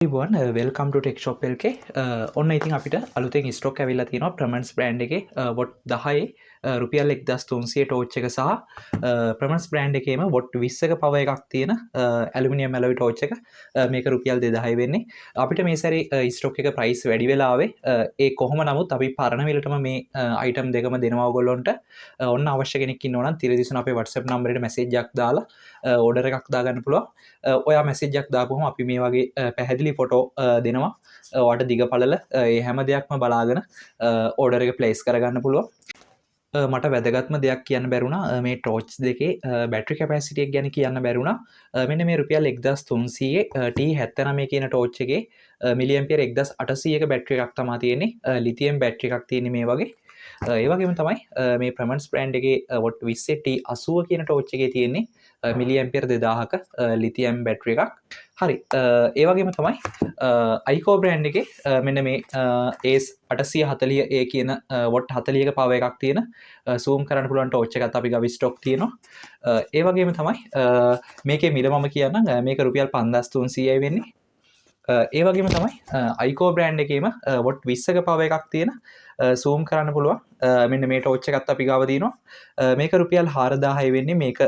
everyone, welcome to Tech Shop LK. ඔන්න ඉතින් අපිට අලුතෙන් ස්ටොක් ඇවිල්ලා තියෙනවා ප්‍රමන්ස් බ්‍රෑන්ඩ් එකේ වොට් 10 රුපියල් 1300 ටෝච් එක සහ ප්‍රමන්ස් බ්‍රෑන්ඩ් එකේම වොට් 20ක පවර් එකක් තියෙන ඇලුමිනියම් ඇලොයි ටෝච් එක මේක රුපියල් 2000 වෙන්නේ. අපිට මේ සැරේ ස්ටොක් එක ප්‍රයිස් වැඩි වෙලා ආවේ. ඒ කොහොම නමුත් අපි පරණ විලටම මේ අයිටම් දෙකම දෙනවා ඔයගොල්ලන්ට. ඔන්න අවශ්‍ය කෙනෙක් ඉන්නවා නම් තිරදිසුන අපේ WhatsApp නම්බරේට මැසේජ් එකක් දාලා ඕඩර් එකක් දාගන්න පුළුවන්. ඔයා මැසේජ් එකක් දාපුවම අපි මේ වගේ පැහැදිලි ෆොටෝ දෙනවා වට දිග පලල ඒ හැම දෙයක්ම බලාගෙන ඕඩර එක ප්ලේස් කරගන්න පුළුව මට වැදගත්ම දෙයක් කියන්න බැරුණා මේ ටෝච් දෙකේ බැට්‍රි කැපැසිටියක් ගැන කියන්න බැරුණා මෙන්න මේ රුපියල් 1300 T79 මේ කියන ටෝච් එකේ මිලියම්පියර් 1800ක බැට්‍රි එකක් තමා තියෙන්නේ ලිතියම් බැට්‍රි එකක් තියෙන්නේ මේ වගේ ඒවගේම තමයි මේ ප්‍රමන්ස් බ්‍රෑන්ඩ් එකේ වොට් 20 T80 කියන ටෝච් එකේ තියෙන්නේ මිලියම්පියර් 2000ක ලිතියම් බැට්‍රි එකක් හරි ඒවගේම තමයි අයිකෝ බ්‍රෑන්් එක මෙන්න මේ ඒස් 840 ඒ කියන වොට් 40ක පව එකක් තියෙන සූම් කරන්න පුලන්ට ඔච්ච එකත් අපි ගවි ස්ටොක් තියෙනවා ඒවගේම තමයි මේක මිල මම කියන්න මේක රුපියල් 5300යි වෙන්නේ ඒවගේම තමයි අයිකෝ බ්‍රෑන්් එකේම වොට් 20ක පව එකක් තියෙන සූම් කරන්න පුළුවන් මෙන්න මේ ටෝච්ච එකත් අපි ගවදිනවා මේක රුපියල් 4000 වෙන්නේ මේක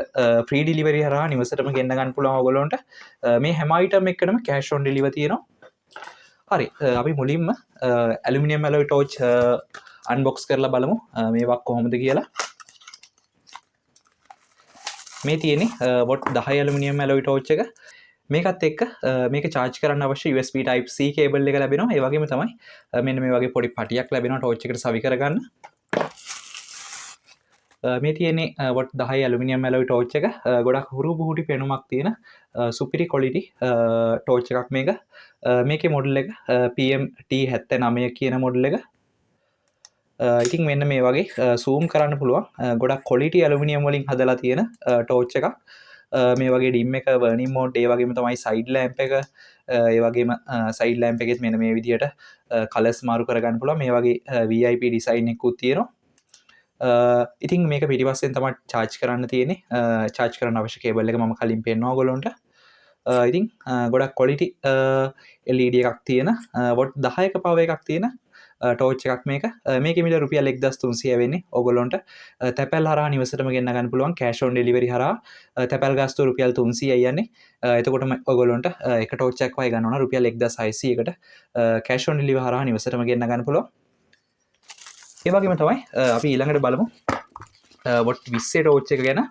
ෆ්‍රී ඩිලිවරි හරහා නිවසටම ගෙන්න ගන්න පුළුවන් ඔයගොල්ලන්ට මේ හැම අයිටම් එකකටම කෑෂ් ඔන් ඩෙලිවරි තියෙනවා හරි අපි මුලින්ම ඇලුමිනියම් ඇලොයි ටෝච් අන්බොක්ස් කරලා බලමු මේවා කොහොමද කියලා මේ තියෙන්නේ වොට් 10 ඇලුමිනියම් ඇලොයි ටෝච් එක මේකත් එක්ක මේක චාර්ජ් කරන්න අවශ්‍ය USB type C කේබල් එක ලැබෙනවා ඒ වගේම තමයි මෙන්න මේ වගේ පොඩි පටියක් ලැබෙනවා ටෝච් එකට සවි කරගන්න මේ තියෙන්නේ වොට් 10 ඇලුමිනියම් ඇලොයි ටෝච් එක ගොඩක් හුරු බුහුටි පෙනුමක් තියෙන සුපිරි ක්වොලිටි ටෝච් එකක් මේක මේකේ මොඩල් එක PMT79 කියන මොඩල් එක ඉතින් මෙන්න මේ වගේ සූම් කරන්න පුළුවන් ගොඩක් ක්වොලිටි ඇලුමිනියම් වලින් හදලා තියෙන ටෝච් එකක් මේ වගේ ඩිම් එක වර්නින් මෝඩ් ඒ වගේම තමයි සයිඩ් ලෑම්ප් එක ඒ වගේම සයිඩ් ලෑම්ප් එකෙත් මෙන්න මේ විදිහට කලර්ස් මාරු කරගන්න පුළුවන් මේ වගේ VIP ඩිසයින් එකකුත් තියෙනවා ඉතින් මේක පිටිපස්සෙන් තමයි චාර්ජ් කරන්න තියෙන්නේ චාර්ජ් කරන්න අවශ්‍ය කේබල් එක මම කලින් පෙන්වනවා ඔයගොල්ලන්ට ඉතින් ගොඩක් ක්වොලිටි LED එකක් තියෙන වොට් 10ක පවර් එකක් තියෙන ටෝච් එකක් මේක මිල රුපියල් 1300 වෙන්නේ ඔයගොල්ලන්ට තැපැල් හරහා නිවසටම ගෙන්න ගන්න පුළුවන් කෑෂ් ඔන් ඩෙලිවරි හරහා තැපැල් ගාස්තුව රුපියල් 300යි යන්නේ එතකොට ඔයගොල්ලන්ට එක ටෝච් එකක් වයි ගන්න ඕන රුපියල් 1600කට කෑෂ් ඔන් ඩෙලිවරි හරහා නිවසටම ගෙන්න ගන්න පුළුවන් ඒ වගේම තමයි අපි ඊළඟට බලමු වොට් 20 ටෝච් එක ගැන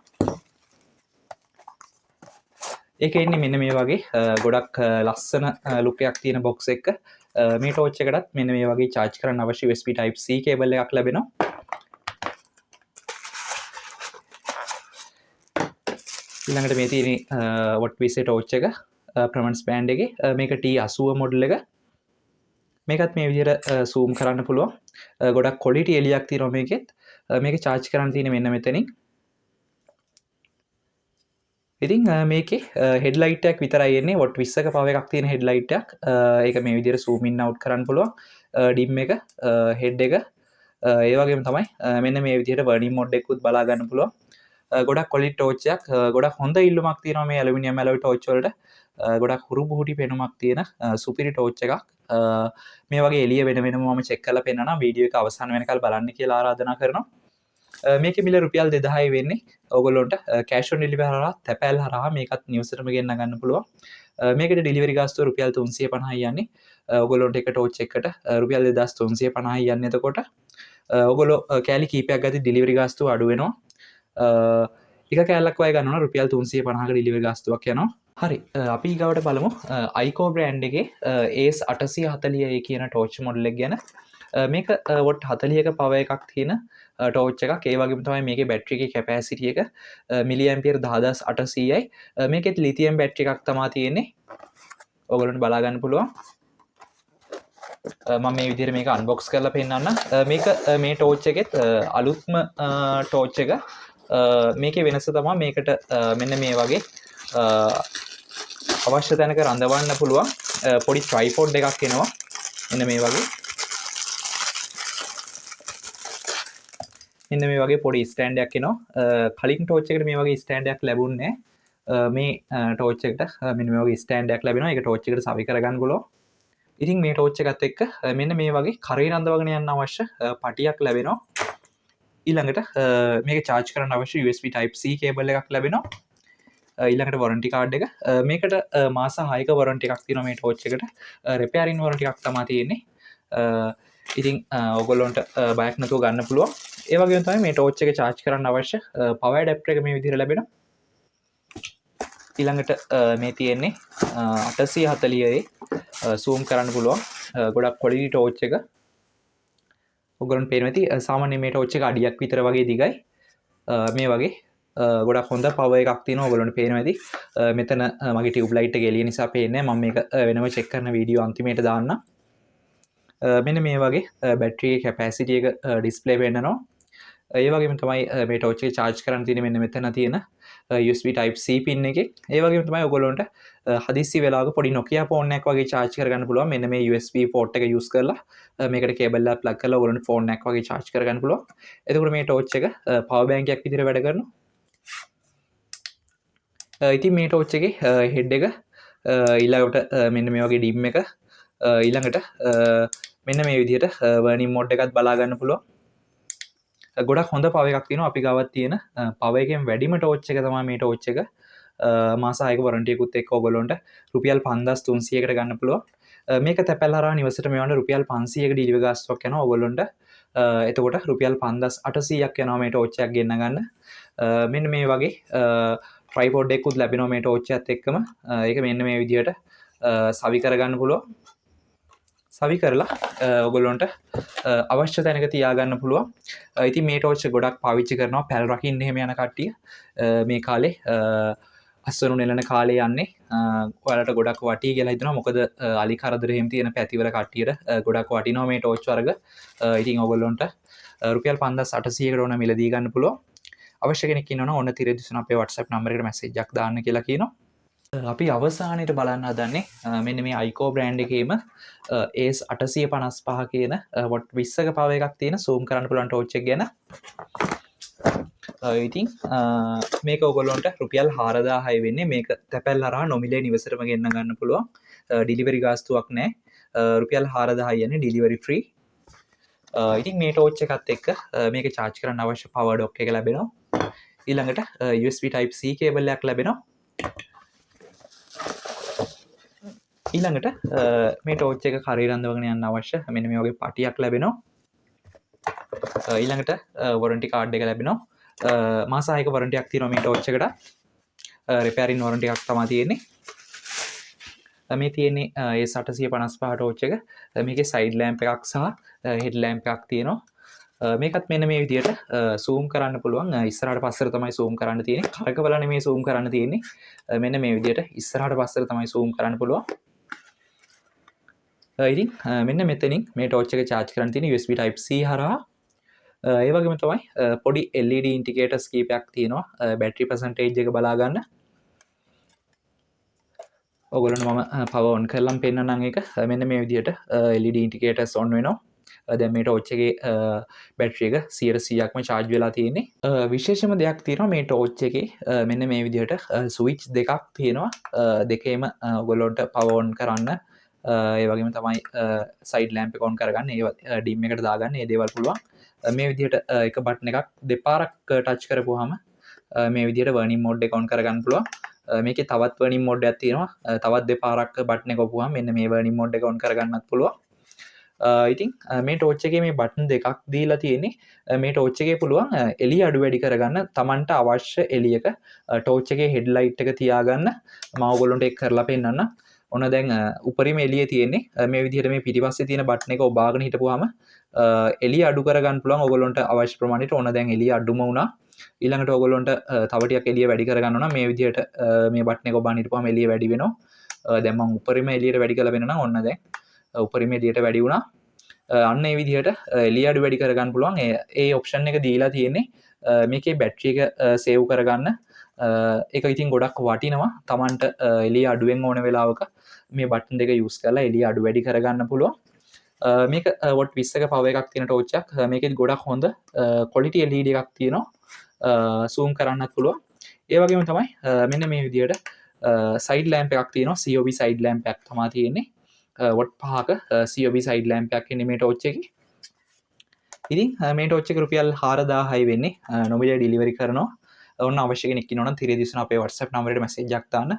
ඒක ඉන්නේ මෙන්න මේ වගේ ගොඩක් ලස්සන ලුක් එකක් තියෙන බොක්ස් එක මේ ටෝච් එකටත් මෙන්න මේ වගේ චාර්ජ් කරන්න අවශ්‍ය USB type C කේබල් එකක් ලැබෙනවා ඊළඟට මේ තියෙන වොට් 20 ටෝච් එක ප්‍රමන්ස් බෑන්ඩ් එකේ මේක T80 මොඩල් එක මේකත් මේ විදිහට සූම් කරන්න පුළුවන් ගොඩක් ක්වොලිටි එලියක් තියෙනවා මේකෙත් මේක චාර්ජ් කරන්න තියෙන්නේ මෙන්න මෙතනින් ඉතින් මේකේ හෙඩ්ලයිට් එකක් විතරයි එන්නේ වොට් 20ක පවර් එකක් තියෙන හෙඩ්ලයිට් එකක් ඒක මේ විදිහට zoom in out කරන්න පුළුවන් ඩිම් එක හෙඩ් එක ඒ වගේම තමයි මෙන්න මේ විදිහට බර්නින් මොඩ් එකකුත් බලා ගන්න පුළුවන් ගොඩක් ක්වොලිටි ටෝච් එකක් ගොඩක් හොඳ ඉල්ලුමක් තියෙනවා මේ ඇලුමිනියම් ඇලොයි ටෝච් වලට ගොඩක් හුරු බුහුටි පෙනුමක් තියෙන සුපිරි ටෝච් එකක් මේ වගේ එළිය වෙන වෙනම මම චෙක් කරලා පෙන්නනවා වීඩියෝ එක අවසන් වෙනකල් බලන්න කියලා ආරාධනා කරනවා මේක මිල රුපියල් 2000 වෙන්නේ ඔයගොල්ලොන්ට කෑෂ් ඔන් ඩෙලිවරි හරහා තැපැල් හරහා මේකත් නිවසටම ගෙන්න ගන්න පුළුවන් මේකට ඩෙලිවරි ගාස්තුව රුපියල් 350යි යන්නේ ඔයගොල්ලොන්ට එක ටෝච් එකකට රුපියල් 2350යි යන්නේ එතකොට ඔයගොල්ලෝ කෑලි කීපයක් ගත්තී ඩෙලිවරි ගාස්තුව අඩු වෙනවා එක කෑල්ලක් වය ගන්න ඕන රුපියල් 350ක ඩෙලිවරි ගාස්තුවක් යනවා හරි අපි ඊගවට බලමු අයිකෝ බ්‍රෑන්ඩ් එකේ AS 840 කියන ටෝච් මොඩල් එක ගැන මේක වොට් 40ක පවර් එකක් තියෙන ටෝච් එකක් ඒ වගේම තමයි මේකේ බැටරි එකේ කැපැසිටි එක මිලිඇම්පියර් 10800යි මේකෙත් ලිතියම් බැටරි එකක් තමයි තියෙන්නේ ඔයගොල්ලන්ට බලා ගන්න පුළුවන් මම මේ විදිහට මේක අන්බොක්ස් කරලා පෙන්නන්න මේක මේ ටෝච් එකෙත් අලුත්ම ටෝච් එක මේකේ වෙනස තමයි මේකට මෙන්න මේ වගේ අවශ්‍ය තැනක රඳවන්න පුළුවන් පොඩි ට්‍රයිපෝඩ් එකක් එනවා මෙන්න මේ වගේ මෙන්න මේ වගේ පොඩි ස්ටෑන්ඩ් එකක් එනවා කලින් ටෝච් එකට මේ වගේ ස්ටෑන්ඩ් එකක් ලැබුණේ මේ ටෝච් එකට මෙන්න මේ වගේ ස්ටෑන්ඩ් එකක් ලැබෙනවා. ඒක ටෝච් එකට සවි කරගන්න පුළුවන්. ඉතින් මේ ටෝච් එකත් එක්ක මෙන්න මේ වගේ කරේ රඳවගෙන යන්න අවශ්‍ය පටියක් ලැබෙනවා. ඊළඟට මේක චාර්ජ් කරන්න අවශ්‍ය USB Type C කේබල් එකක් ලැබෙනවා. ඊළඟට වොරන්ටි කාඩ් එක මේකට මාස 6ක වොරන්ටි එකක් තියෙනවා මේ ටෝච් එකට. රිපෙයාරින් වොරන්ටි එකක් තමයි තියෙන්නේ. ඉතින් ඔයගොල්ලොන්ට බයක් නැතුව ගන්න පුළුවන්. ඒ වගේම තමයි මේ ටෝච් එක චාර්ජ් කරන්න අවශ්‍ය පවර් ඇඩැප්ටර් එක මේ විදිහට ලැබෙනවා. ඊළඟට මේ තියෙන්නේ 840 zoom කරන්න පුළුවන් ගොඩක් quality ටෝච් එක. ඔයගොල්ලන්ට පේනවා ඇති සාමාන්‍ය මේ ටෝච් එක අඩියක් විතර වගේ දිගයි. මේ වගේ ගොඩක් හොඳ පවර් එකක් තියෙනවා. ඔයගොල්ලන්ට පේනවා ඇති. මෙතන මගේ ටියුබ් ලයිට් එක එළිය නිසා පේන්නේ නැහැ. මම මේක වෙනම චෙක් කරන වීඩියෝ අන්තිමේට දාන්නම්. මෙන්න මේ වගේ බැටරි කැපැසිටි එක ඩිස්ප්ලේ වෙන්නනවා. ඒ වගේම තමයි මේ ටෝච් එක charge කරන්න තියෙන්නේ මෙන්න මෙතන තියෙන USB Type C pin එකේ. ඒ වගේම තමයි ඔයගොල්ලන්ට හදිස්සි වෙලාවක පොඩි Nokia phone එකක් වගේ charge කරගන්න පුළුවන්. මෙන්න මේ USB port එක use කරලා මේකට cable එක plug කරලා ඔයගොල්ලන්ට phone එකක් වගේ charge කරගන්න පුළුවන්. එතකොට මේ ටෝච් එක power bank එකක් විදිහට වැඩ කරනවා. ඉතින් මේ ටෝච් එකේ head එක ඊළඟට මෙන්න මේ වගේ dim එක ඊළඟට මෙන්න මේ විදිහට burning mode එකත් බලා ගන්න පුළුවන්. ගොඩක් හොඳ පව එකක් තියෙනවා අපි ගාවත් තියෙන පව එකෙන් වැඩිම ටෝච් එක තමයි මේ ටෝච් එක. මාස 6ක වොරන්ටි එකකුත් එක්ක ඔයගොල්ලන්ට රුපියල් 5300කට ගන්න පුළුවන්. මේක තැපැල් හරහා නිවසට මෙවන්න රුපියල් 500ක ඩිලිවරි ගාස්තුවක් යනවා ඔයගොල්ලන්ට. එතකොට රුපියල් 5800ක් යනවා මේ ටෝච් එකක් ගෙන්න ගන්න. මෙන්න මේ වගේ ට්‍රයිපෝඩ් එකකුත් ලැබෙනවා මේ ටෝච් එකත් එක්කම. ඒක මෙන්න මේ විදිහට සවි කරගන්න පුළුවන්. සවි කරලා ඔයගොල්ලන්ට අවශ්‍ය තැනක තියාගන්න පුළුවන්. ඉතින් මේ ටෝච් එක ගොඩක් පාවිච්චි කරනවා පැල් රකින්න එහෙම යන කට්ටිය. මේ කාලේ අස්වනු නෙලන කාලේ යන්නේ ඔයාලට ගොඩක් වටී කියලා හිතනවා. මොකද අලි කරදර එහෙම තියෙන පැතිවල කට්ටියට ගොඩක් වටිනවා මේ ටෝච් වර්ග. ඉතින් ඔයගොල්ලන්ට රුපියල් 5800කට ඕන මිලදී ගන්න පුළුවන්. අවශ්‍ය කෙනෙක් ඉන්නවනම් ඔන්න තිරේ දිසන අපේ WhatsApp නම්බර් එකට මැසේජ් එකක් දාන්න කියලා කියනවා. අපි අවසානයට බලන්න හදන්නේ මෙන්න මේ අයිකෝ බ්‍රෑන්ඩ් එකේම AS 855 කියන වොට් 20ක පවර් එකක් තියෙන zoom කරන්න පුළුවන් ටෝච් එක ගැන. ඉතින් මේක ඔයගොල්ලන්ට රුපියල් 4000යි වෙන්නේ. මේක තැපැල් හරහා නොමිලේ නිවසටම ගෙන්න ගන්න පුළුවන්. ඩිලිවරි ගාස්තුවක් නැහැ. රුපියල් 4000යි යන්නේ ඩිලිවරි ෆ්‍රී. ඉතින් මේ ටෝච් එකත් එක්ක මේක charge කරන්න අවශ්‍ය power dock එක ලැබෙනවා. ඊළඟට USB Type C කේබල් එකක් ලැබෙනවා. ඊළඟට මේ ටෝච් එක කරේ රඳවගෙන යන්න අවශ්‍ය මෙන්න මේ වගේ පටියක් ලැබෙනවා. ඊළඟට වොරන්ටි කාඩ් එක ලැබෙනවා. මාස 6ක වොරන්ටි එකක් තියෙනවා මේ ටෝච් එකට. රිපෙයාරින් වොරන්ටි එකක් තමයි තියෙන්නේ. මේ තියෙන්නේ AS 855 ටෝච් එක. මේකේ සයිඩ් ලැම්ප් එකක් සහ හෙඩ් ලැම්ප් එකක් තියෙනවා. මේකත් මෙන්න මේ විදිහට zoom කරන්න පුළුවන්. ඉස්සරහට පස්සට තමයි zoom කරන්න තියෙන්නේ. කරකවල නෙමෙයි zoom කරන්න තියෙන්නේ. මෙන්න මේ විදිහට ඉස්සරහට පස්සට තමයි zoom කරන්න පුළුවන්. ඉතින් මෙන්න මෙතනින් මේ ටෝච් එක charge කරන්න තියෙන USB Type C හරහා. ඒ වගේම තමයි පොඩි LED indicators කීපයක් තියෙනවා battery percentage එක බලා ගන්න. ඔයගොල්ලන්ට මම power on කරලම් පෙන්නන්නම් ඒක. මෙන්න මේ විදිහට LED indicators on වෙනවා. දැන් මේ ටෝච් එකේ බැටරි එක 100%ක්ම charge වෙලා තියෙන්නේ. විශේෂම දෙයක් තියෙනවා මේ ටෝච් එකේ මෙන්න මේ විදිහට switch දෙකක් තියෙනවා. දෙකේම ඔයගොල්ලන්ට power on කරන්න ඒ වගේම තමයි සයිඩ් ලැම්ප් එක on කරගන්න, ඒ ඩිම් එකට දාගන්න, මේ දේවල් පුළුවන්. මේ විදිහට එක බටන් එකක් දෙපාරක් ටච් කරපුවාම මේ විදිහට burning mode එක on කරගන්න පුළුවන්. මේකේ තවත් burning mode එකක් තියෙනවා. තවත් දෙපාරක් බටන් එක ඔපුවාම මෙන්න මේ burning mode එක on කරගන්නත් පුළුවන්. ඉතින් මේ ටෝච් එකේ මේ බටන් දෙකක් දීලා තියෙන්නේ මේ ටෝච් එකේ පුළුවන් එළිය අඩු වැඩි කරගන්න තමන්ට අවශ්‍ය එළියක ටෝච් එකේ හෙඩ්ලයිට් එක තියාගන්න. මම ඔයගොල්ලන්ට ඒක කරලා පෙන්නන්නම්. ඔන්න දැන් උපරිම එළිය තියෙන්නේ මේ විදිහට මේ පිටිපස්සේ තියෙන බටන් එක ඔබාගෙන හිටපුවාම එළිය අඩු කරගන්න පුළුවන් ඔයගොල්ලන්ට අවශ්‍ය ප්‍රමාණයට. ඔන්න දැන් එළිය අඩුම වුණා. ඊළඟට ඔයගොල්ලන්ට තව ටිකක් එළිය වැඩි කරගන්න ඕන. මේ විදිහට මේ බටන් එක ඔබාගෙන හිටපුවාම එළිය වැඩි වෙනවා. දැන් මම උපරිම එළියට වැඩි කරලා වෙනවා. ඔන්න දැන් උපරිම එළියට වැඩි වුණා. අන්න ඒ විදිහට එළිය අඩු වැඩි කරගන්න පුළුවන්. ඒ ඔප්ෂන් එක දීලා තියෙන්නේ මේකේ බැටරි එක සේව් කරගන්න. ඒක ඉතින් ගොඩක් වටිනවා. Tamanට එළිය අඩුවෙන් ඕන වෙලාවක මේ බටන් දෙක යූස් කරලා එළිය අඩු වැඩි කරගන්න පුළුවන්. මේක වොට් 20ක පවර් එකක් තියෙන ටෝච් එකක්. මේකෙත් ගොඩක් හොඳ quality LED එකක් තියෙනවා. zoom කරන්නත් පුළුවන්. ඒ වගේම තමයි මෙන්න මේ විදියට සයිඩ් ලෑම්ප එකක් තියෙනවා COB සයිඩ් ලෑම්ප එකක් තමයි තියෙන්නේ වොට් 5ක COB සයිඩ් ලෑම්ප එකක් ඉන්නේ මේ ටෝච් එකේ. ඉතින් මේ ටෝච් එක රුපියල් 4000යි වෙන්නේ නොමිලේ ඩිලිවරි කරනවා. ඔන්න අවශ්‍ය කෙනෙක් ඉන්නවනම් තිරේ දිස්සන අපේ WhatsApp නම්බරයට මැසේජ් එකක් දාන්න.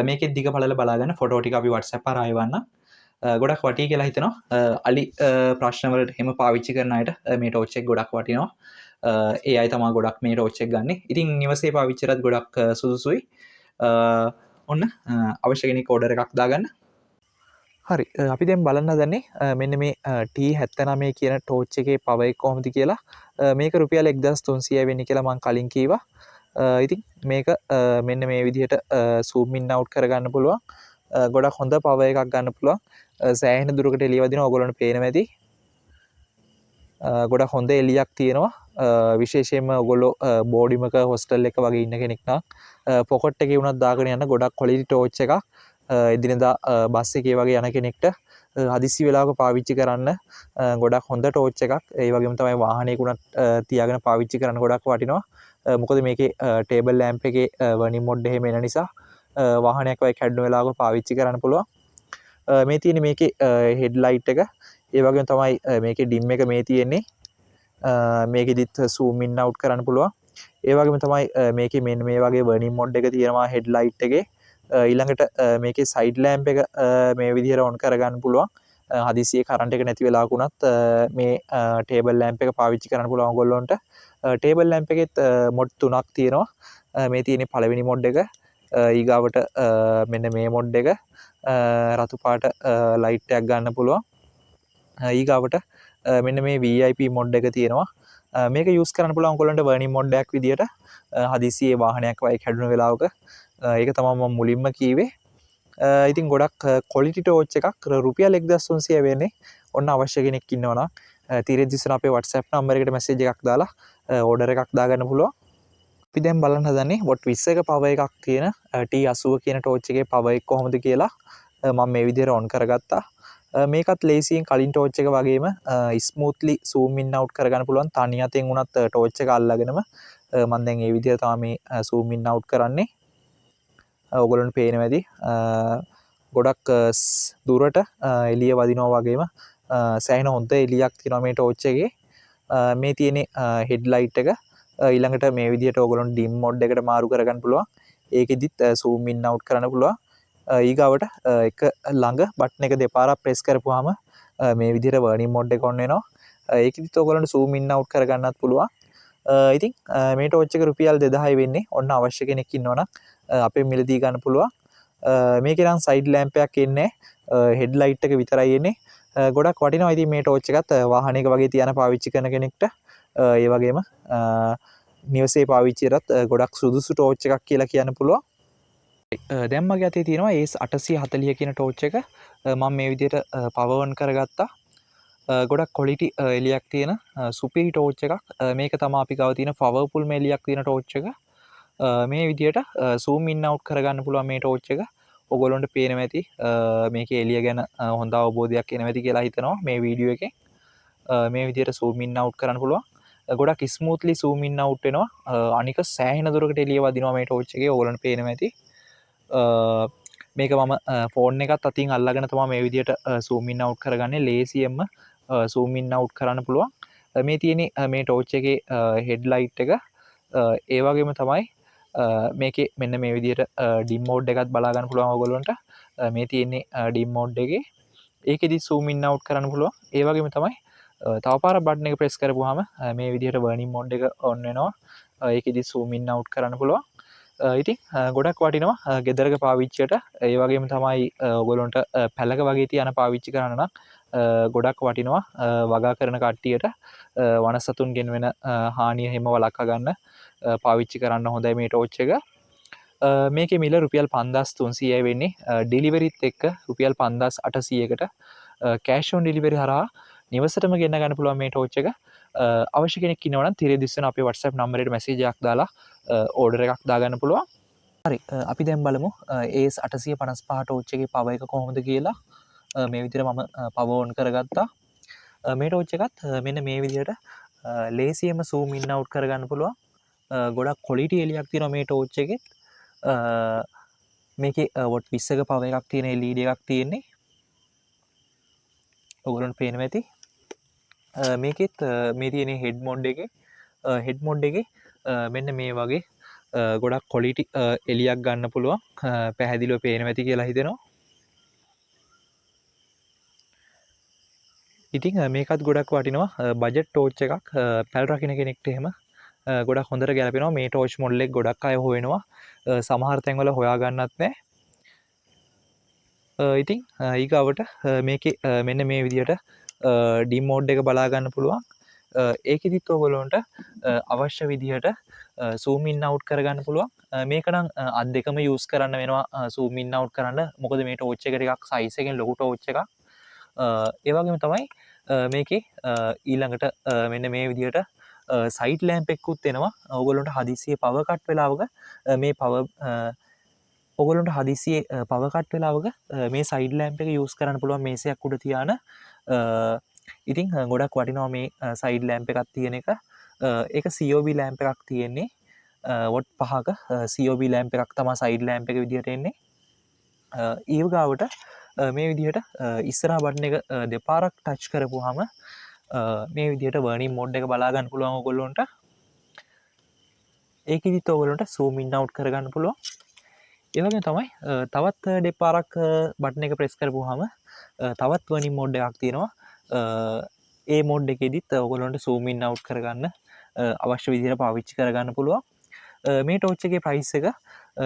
මේකෙත් දිග පළල බලාගන්න ෆොටෝ ටික අපි WhatsApp කරා එවන්න. ගොඩක් වටී කියලා හිතනවා අලි ප්‍රශ්නවලට එහෙම පාවිච්චි කරන අයට මේ ටෝච් එක ගොඩක් වටිනවා. ඒ අය තමයි ගොඩක් මේ ටෝච් එක ගන්න. ඉතින් නිවසේ පාවිච්චි කරත් ගොඩක් සුදුසුයි. ඔන්න අවශ්‍ය කෙනෙක් ඕඩර් එකක් දාගන්න. හරි අපි දැන් බලන්න දන්නේ මෙන්න මේ T79 කියන ටෝච් එකේ පවර් එක කොහොමද කියලා. මේක රුපියල් 1300 වෙන්නේ කියලා මම කලින් කීවා. ඉතින් මේක මෙන්න මේ විදිහට zoom in out කරගන්න පුළුවන්. ගොඩක් හොඳ පවර් එකක් ගන්න පුළුවන්. සෑහෙන දුරකට එළිය වදිනවා ඔයගොල්ලන්ට පේනවා ඇති. ගොඩක් හොඳ එළියක් තියෙනවා. විශේෂයෙන්ම ඔයගොල්ලෝ බෝඩිමක හොස්ටල් එක වගේ ඉන්න කෙනෙක් නම් පොකට් එකේ වුණත් දාගෙන යන්න ගොඩක් ක්වොලිටි ටෝච් එකක්. එදිනෙදා බස් එකේ වගේ යන කෙනෙක්ට හදිසි වෙලාවක පාවිච්චි කරන්න ගොඩක් හොඳ ටෝච් එකක්. ඒ වගේම තමයි වාහනයක උනත් තියාගෙන පාවිච්චි කරන්න ගොඩක් වටිනවා. මොකද මේකේ ටේබල් ලැම්ප් එකේ වර්නින් මොඩ් එහෙම එන නිසා වාහනයක් වගේ කැඩුණු වෙලාවක පාවිච්චි කරන්න පුළුවන්. මේ තියෙන්නේ මේකේ හෙඩ් ලයිට් එක. ඒ වගේම තමයි මේකේ ඩිම් එක මේ තියෙන්නේ. මේකෙදිත් zoom in out කරන්න පුළුවන්. ඒ වගේම තමයි මේකේ මෙන්න මේ වගේ වර්නින් මොඩ් එක තියෙනවා හෙඩ් ලයිට් එකේ. ඊළඟට මේකේ සයිඩ් ලෑම්ප් එක මේ විදිහට ඔන් කරගන්න පුළුවන්. හදිසියේ කරන්ට් එක නැති වෙලාවක උනත් මේ ටේබල් ලෑම්ප් එක පාවිච්චි කරන්න පුළුවන් ඔයගොල්ලන්ට. ටේබල් ලෑම්ප් එකෙත් මොඩ් 3ක් තියෙනවා. මේ තියෙන්නේ පළවෙනි මොඩ් එක. ඊගාවට මෙන්න මේ මොඩ් එක රතු පාට ලයිට් එකක් ගන්න පුළුවන්. ඊගාවට මෙන්න මේ VIP මොඩ් එක තියෙනවා. මේක යූස් කරන්න පුළුවන් ඔයගොල්ලන්ට වර්නින් මොඩ් එකක් විදියට හදිසියේ වාහනයක් වගේ කැඩුණු වෙලාවක ඒක තමයි මම මුලින්ම කීවේ. ඉතින් ගොඩක් ක්වොලිටි ටෝච් එකක් රුපියල් 1300 වෙන්නේ. ඔන්න අවශ්‍ය කෙනෙක් ඉන්නවා නම් තිරේ දිස්සන අපේ WhatsApp නම්බර් එකට මැසේජ් එකක් දාලා ඕඩර් එකක් දාගන්න පුළුවන්. අපි දැන් බලන්න හදන්නේ වොට් 20ක පවර් එකක් තියෙන T80 කියන ටෝච් එකේ පවර් එක කොහොමද කියලා මම මේ විදිහට ඔන් කරගත්තා. මේකත් ලේසියෙන් කලින් ටෝච් එක වගේම ස්මූත්ලි zoom in out කරගන්න පුළුවන්. තනි අතෙන් උනත් ටෝච් එක අල්ලගෙනම මම දැන් මේ විදිහට තමයි මේ zoom in out කරන්නේ. ඔයගොල්ලන්ට පේනවා ඇති. ගොඩක් දුරට එළිය වදිනවා වගේම සෑහෙන හොඳ එළියක් තියෙනවා මේ ටෝච් එකේ. මේ තියෙන්නේ හෙඩ් ලයිට් එක. ඊළඟට මේ විදිහට ඔයගොල්ලන්ට ඩිම් මොඩ් එකට මාරු කරගන්න පුළුවන්. ඒකෙදිත් zoom in out කරන්න පුළුවන්. ඊගාවට එක ළඟ බටන් එක දෙපාරක් ප්‍රෙස් කරපුවාම මේ විදිහට වර්නින් මොඩ් එක ඔන් වෙනවා. ඒකෙදිත් ඔයගොල්ලන්ට zoom in out කරගන්නත් පුළුවන්. ඉතින් මේ ටෝච් එක රුපියල් 2000යි වෙන්නේ. ඔන්න අවශ්‍ය කෙනෙක් ඉන්නවනම් අපේ මිලදී ගන්න පුළුවන්. මේකේ නම් සයිඩ් ලැම්ප් එකක් එන්නේ නැහැ. හෙඩ් ලයිට් එක විතරයි එන්නේ. ගොඩක් වටිනවා. ඉතින් මේ ටෝච් එකත් වාහනයක වගේ තියන පාවිච්චි කරන කෙනෙක්ට ඒ වගේම නිවසේ පාවිච්චියටත් ගොඩක් සුදුසු ටෝච් එකක් කියලා කියන්න පුළුවන්. දැන් මගේ අතේ තියෙනවා ACE 840 කියන ටෝච් එක. මම මේ විදිහට පවර් ඔන් කරගත්තා. ගොඩක් ක්වොලිටි එළියක් තියෙන සුපිරි ටෝච් එකක්. මේක තමයි අපි ගාව තියෙන පවර්ෆුල් මේ එළියක් තියෙන ටෝච් එක. මේ විදිහට zoom in out කරගන්න පුළුවන් මේ ටෝච් එක. ඔයගොල්ලන්ට පේනවා ඇති මේකේ එළිය ගැන හොඳ අවබෝධයක් එනවා ඇති කියලා හිතනවා මේ වීඩියෝ එකෙන්. මේ විදිහට zoom in out කරන්න පුළුවන්. ගොඩක් ස්මූත්ලි zoom in out වෙනවා. අනික සෑහෙන දුරකට එළිය වදිනවා මේ ටෝච් එකේ. ඔයගොල්ලන්ට පේනවා ඇති. මේක මම ෆෝන් එකත් අතින් අල්ලගෙන තමයි මේ විදිහට zoom in out කරගන්නේ. ලේසියෙන්ම zoom in out කරන්න පුළුවන්. මේ තියෙන්නේ මේ ටෝච් එකේ හෙඩ් ලයිට් එක. ඒ වගේම තමයි මේකේ මෙන්න මේ විදිහට ඩිම් මෝඩ් එකත් බලා ගන්න පුළුවන් ඔයගොල්ලන්ට. මේ තියෙන්නේ ඩිම් මෝඩ් එකේ. ඒකෙදි zoom in out කරන්න පුළුවන්. ඒ වගේම තමයි තව පාරක් බටන් එක ප්‍රෙස් කරපුවාම මේ විදිහට වර්නින් මෝඩ් එක ඔන් වෙනවා. ඒකෙදි zoom in out කරන්න පුළුවන්. ඉතින් ගොඩක් වටිනවා ගෙදරක පාවිච්චියට. ඒ වගේම තමයි ඔයගොල්ලන්ට පැලක වගේ තියන පාවිච්චි කරන්න නම් ගොඩක් වටිනවා. වගා කරන කට්ටියට වනසතුන්ගෙන් වෙන හානිය හැම වළක්වා ගන්න පාවිච්චි කරන්න හොඳයි මේ ටෝච් එක. මේකේ මිල රුපියල් 5300යි වෙන්නේ. ඩිලිවරිත් එක්ක රුපියල් 5800කට කෑෂ් ඔන් ඩිලිවරි හරහා නිවසටම ගෙන්න ගන්න පුළුවන් මේ ටෝච් එක. අවශ්‍ය කෙනෙක් ඉන්නවා නම් තිරේ දිස්සන අපේ WhatsApp නම්බරයට මැසේජ් එකක් දාලා ඕඩර් එකක් දාගන්න පුළුවන්. හරි අපි දැන් බලමු ACE 855 ටෝච් එකේ පවර් එක කොහොමද කියලා. මේ විදිහට මම පවර් ඔන් කරගත්තා. මේ ටෝච් එකත් මෙන්න මේ විදිහට ලේසියෙන්ම zoom in out කරගන්න පුළුවන්. ගොඩක් කොලිටි එලියක් තියෙනවා මේ ටෝච් එකේ. මේකේ වොට් 20ක පව එකක් තියෙන LED එකක් තියෙන්නේ. ඔයගොල්ලන්ට පේනවා ඇති. මේකෙත් මේ තියෙන හෙඩ් මොඩ් එකේ මෙන්න මේ වගේ ගොඩක් කොලිටි එලියක් ගන්න පුළුවන්. පැහැදිලිව පේනවා ඇති කියලා හිතෙනවා. ඉතින් මේකත් ගොඩක් වටිනවා බජට් ටෝච් එකක් පැල් රකින්න කෙනෙක්ට එහෙම ගොඩක් හොඳට ගැලපෙනවා මේ ටෝච් මොඩල් එක ගොඩක් අය හොයනවා සමහර තැන්වල හොයාගන්නත් නැහැ ඉතින් ඊගාවට මේකේ මෙන්න මේ විදිහට ඩිම් මෝඩ් එක බලා ගන්න පුළුවන් ඒකෙදිත් ඔයගොල්ලන්ට අවශ්‍ය විදිහට zoom in out කරගන්න පුළුවන් මේක නම් අත් දෙකම යූස් කරන්න වෙනවා zoom in out කරන්න මොකද මේ ටෝච් එක ටිකක් සයිස් එකෙන් ලොකු ටෝච් එකක් ඒ වගේම තමයි මේකේ ඊළඟට මෙන්න මේ විදිහට සයිඩ් ලෑම්ප් එකකුත් එනවා ඔයගොල්ලන්ට හදිසියේ පවර් කට් වෙලාවක මේ ඔගොලන්ට හදිසියේ පවර් කට් වෙලාවක මේ සයිඩ් ලෑම්ප් එක යූස් කරන්න පුළුවන් මේසයක් උඩ තියාන ඉතින් ගොඩක් වටිනවා මේ සයිඩ් ලෑම්ප් එකක් තියෙන එක ඒක COB ලෑම්ප් එකක් තියෙන්නේ වොට් 5ක COB ලෑම්ප් එකක් තමයි සයිඩ් ලෑම්ප් එක විදිහට එන්නේ ඊවගාවට මේ විදිහට ඉස්සරහා බටන් එක දෙපාරක් ටච් කරපුවාම මේ විදිහට බර්නින් මෝඩ් එක බලාගන්න පුළුවන් ඔයගොල්ලන්ට ඒකෙදිත් ඔයගොල්ලන්ට zoom in out කරගන්න පුළුවන් ඒ වගේම තමයි තවත් දෙපාරක් බටන් එක ප්‍රෙස් කරපුවාම තවත් බර්නින් මෝඩ් එකක් තියෙනවා ඒ මෝඩ් එකෙදිත් ඔයගොල්ලන්ට zoom in out කරගන්න අවශ්‍ය විදිහට පාවිච්චි කරගන්න පුළුවන් මේ ටෝච් එකේ ප්‍රයිස් එක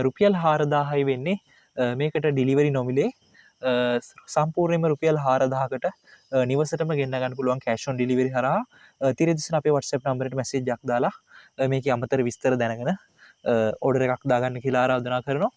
රුපියල් 4000යි වෙන්නේ මේකට ඩිලිවරි නොමිලේ සම්පූර්ණයෙන්ම රුපියල් 4000කට නිවසටම ගෙන්න ගන්න පුළුවන් කැෂ් ඔන් ඩිලිවරි හරහා තිරදිසන අපේ WhatsApp නම්බරයට මැසේජ් එකක් දාලා මේකේ අමතර විස්තර දැනගෙන ඕඩර් එකක් දාගන්න කියලා ආරාධනා කරනවා